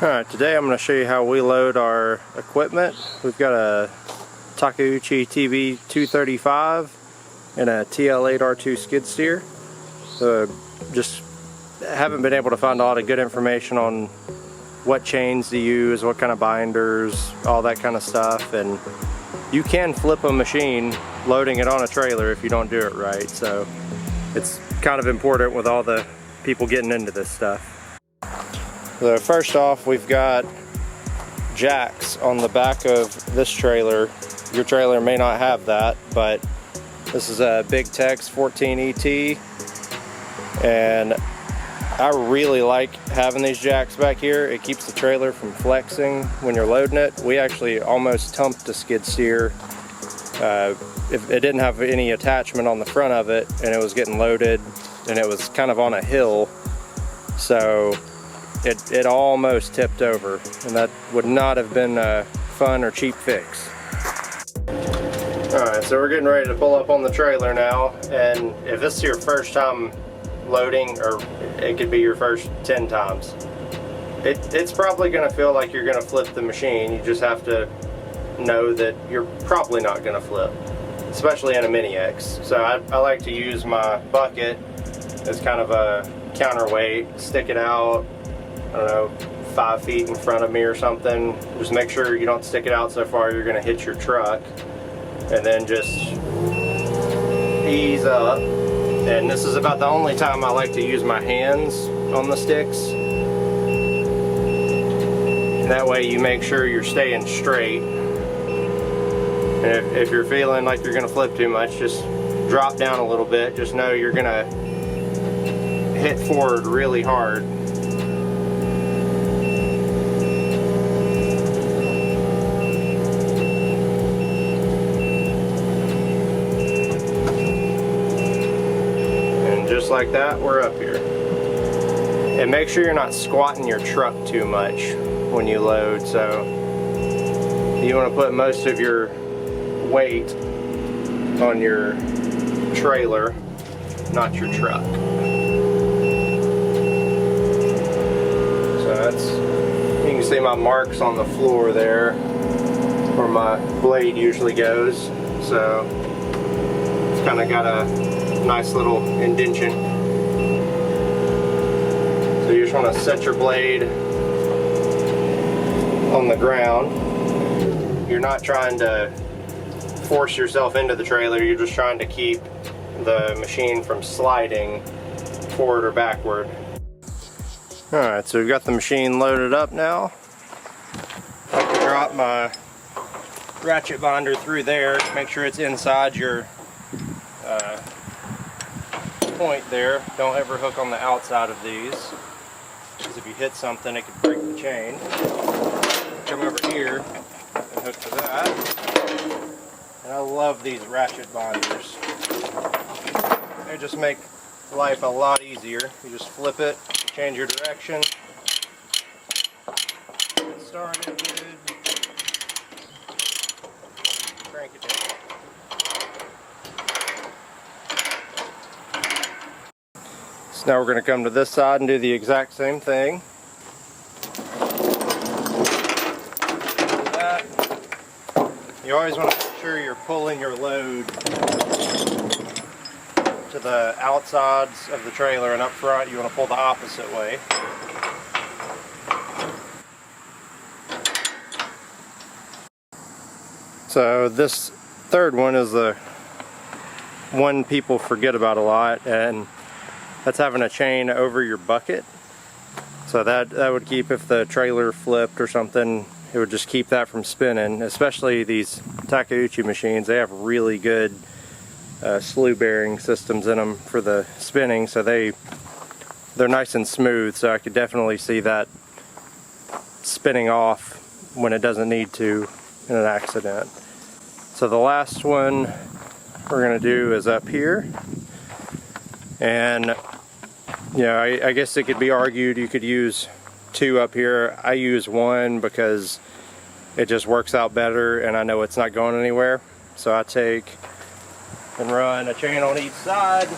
Alright, today I'm going to show you how we load our equipment. We've got a Takeuchi TB235 and a TL8R2 skid steer. Just haven't been able to find a lot of good information on what chains to use, what kind of binders, all that kind of stuff. And you can flip a machine loading it on a trailer if you don't do it right. So it's kind of important with all the people getting into this stuff. So first off, we've got jacks on the back of this trailer. Your trailer may not have that, but this is a Big Tex 14 ET, and I really like having these jacks back here. It keeps the trailer from flexing when you're loading it. We actually almost tumped a skid steer. If it didn't have any attachment on the front of it, and it was getting loaded, and it was kind of on a hill, so it almost tipped over, and that would not have been a fun or cheap fix. Alright, so we're getting ready to pull up on the trailer now, and if this is your first time loading, or it could be your first 10 times, it's probably going to feel like you're going to flip the machine. You just have to know that you're probably not going to flip, especially in a Mini X. So I like to use my bucket as kind of a counterweight, stick it out, I don't know, 5 feet in front of me or something. Just make sure you don't stick it out so far you're going to hit your truck, and then just ease up. And this is about the only time I like to use my hands on the sticks. And that way you make sure you're staying straight. And if you're feeling like you're going to flip too much, just drop down a little bit. Just know you're going to hit forward really hard. Just like that, we're up here. And make sure you're not squatting your truck too much when you load. So you want to put most of your weight on your trailer, not your truck. So that's, you can see my marks on the floor there where my blade usually goes. So it's kind of got a nice little indentation. So you just want to set your blade on the ground. You're not trying to force yourself into the trailer, you're just trying to keep the machine from sliding forward or backward. Alright, so we've got the machine loaded up now. I can drop my ratchet binder through there, make sure it's inside your point there. Don't ever hook on the outside of these, because if you hit something it could break the chain. Come over here and hook to that. And I love these ratchet binders. They just make life a lot easier. You just flip it, change your direction, get started, good. Crank it down. So now we're going to come to this side and do the exact same thing. That. You always want to make sure you're pulling your load to the outsides of the trailer, and up front you want to pull the opposite way. So this third one is the one people forget about a lot, and that's having a chain over your bucket. So that would keep, if the trailer flipped or something, it would just keep that from spinning. Especially these Takeuchi machines, they have really good slew bearing systems in them for the spinning, so they're nice and smooth, so I could definitely see that spinning off when it doesn't need to in an accident. So the last one we're going to do is up here. And you know, I guess it could be argued you could use 2 up here. I use 1 because it just works out better and I know it's not going anywhere. So I take and run a chain on each side.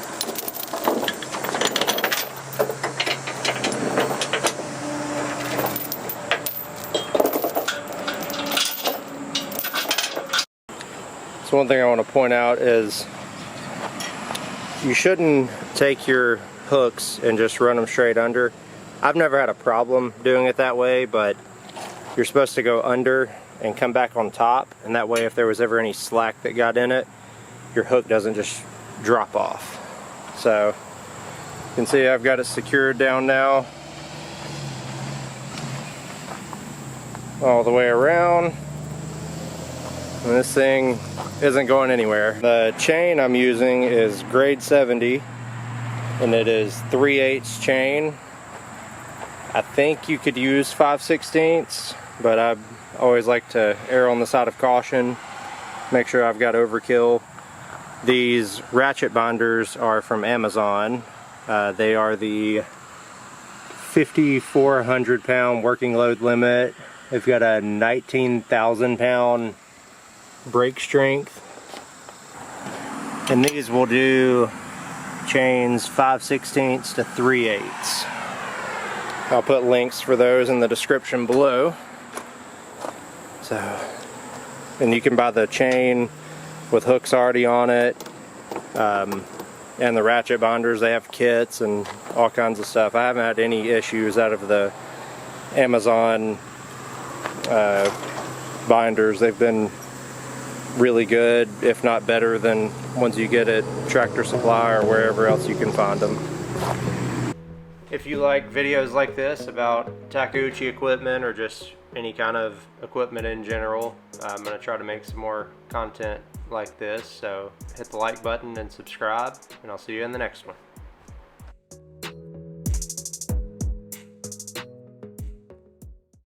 So one thing I want to point out is you shouldn't take your hooks and just run them straight under. I've never had a problem doing it that way, but you're supposed to go under and come back on top, and that way if there was ever any slack that got in it, your hook doesn't just drop off. So you can see I've got it secured down now all the way around, and this thing isn't going anywhere. The chain I'm using is grade 70, and it is 3/8 chain. I think you could use 5/16, but I always like to err on the side of caution, make sure I've got overkill. These ratchet binders are from Amazon. They are the 5,400 pound working load limit. They've got a 19,000 pound brake strength, and these will do chains 5/16 to 3/8. I'll put links for those in the description below. So, and you can buy the chain with hooks already on it, and the ratchet binders. They have kits and all kinds of stuff. I haven't had any issues out of the Amazon binders. They've been really good, if not better than ones you get at Tractor Supply or wherever else you can find them. If you like videos like this about Takeuchi equipment or just any kind of equipment in general, I'm going to try to make some more content like this. So hit the like button and subscribe, and I'll see you in the next one.